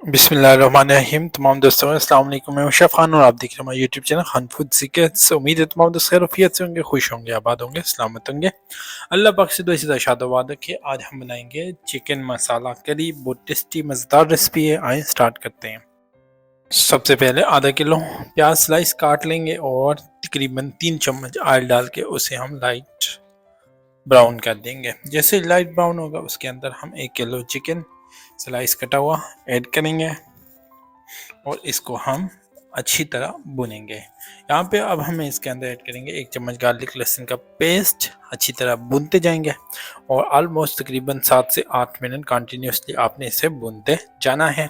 बिस्मिल्लाहिर्रहमानिर्रहीम। तमाम दोस्तों अस्सलाम वालेकुम। मैं शेफ़ खान और आप देख रहे हैं हमारा YouTube channel Khan food secrets. उम्मीद है तमाम दोस्त खैरियत से होंगे, खुश होंगे, आबाद होंगे, सलामत होंगे। अल्लाह पाक से दुआ इसी तरह शादाबाद रखे। आज हम बनाएंगे चिकन मसाला करी। बहुत टेस्टी मज़ेदार रेसिपी है। आए स्टार्ट करते हैं। सबसे पहले आधा किलो प्याज स्लाइस काट लेंगे और तकरीबन 3 चम्मच ऑयल डाल के उसे हम लाइट ब्राउन कर देंगे। जैसे लाइट ब्राउन होगा उसके अंदर हम 1 किलो चिकन स्लाइस कटा हुआ ऐड करेंगे और इसको हम अच्छी तरह भुनेंगे। यहाँ पे अब हम इसके अंदर ऐड करेंगे 1 चम्मच गार्लिक लहसुन का पेस्ट। अच्छी तरह भूनते जाएंगे और ऑलमोस्ट तकरीबन 7 से 8 मिनट कंटिन्यूसली आपने इसे भूनते जाना है।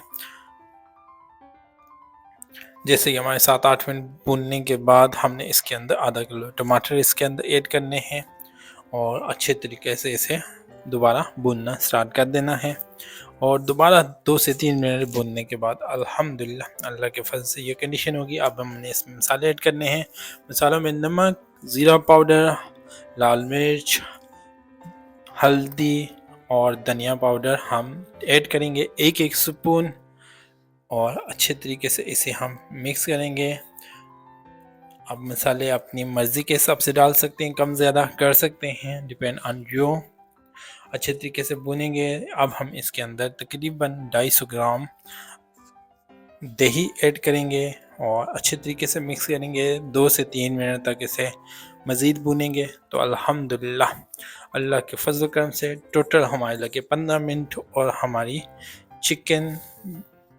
जैसे कि हमारे 7-8 मिनट भूनने के बाद हमने इसके अंदर आधा किलो टमाटर इसके अंदर ऐड करने हैं और अच्छे तरीके से इसे दोबारा भूनना स्टार्ट कर देना है। और दोबारा 2 से 3 मिनट भूनने के बाद अल्हम्दुलिल्लाह अल्लाह के फजल से ये कंडीशन होगी। अब हमने इसमें मसाले ऐड करने हैं। मसालों में नमक, ज़ीरा पाउडर, लाल मिर्च, हल्दी और धनिया पाउडर हम ऐड करेंगे 1-1 स्पून और अच्छे तरीके से इसे हम मिक्स करेंगे। अब मसाले अपनी मर्ज़ी के हिसाब से डाल सकते हैं, कम ज़्यादा कर सकते हैं, डिपेंड ऑन यू। अच्छे तरीके से भूनेंगे। अब हम इसके अंदर तकरीबन 250 ग्राम दही ऐड करेंगे और अच्छे तरीके से मिक्स करेंगे। 2 से 3 मिनट तक इसे मज़ीद भूनेंगे। तो अल्हम्दुलिल्लाह अल्लाह के फजल करम से टोटल हमारे लगे 15 मिनट और हमारी चिकन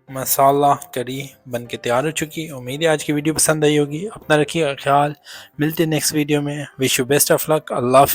मसाला करी बन के तैयार हो चुकी। उम्मीद है आज की वीडियो पसंद आई होगी। अपना रखिएगा ख्याल। मिलते नेक्स्ट वीडियो में। Wish you best of luck. Allah.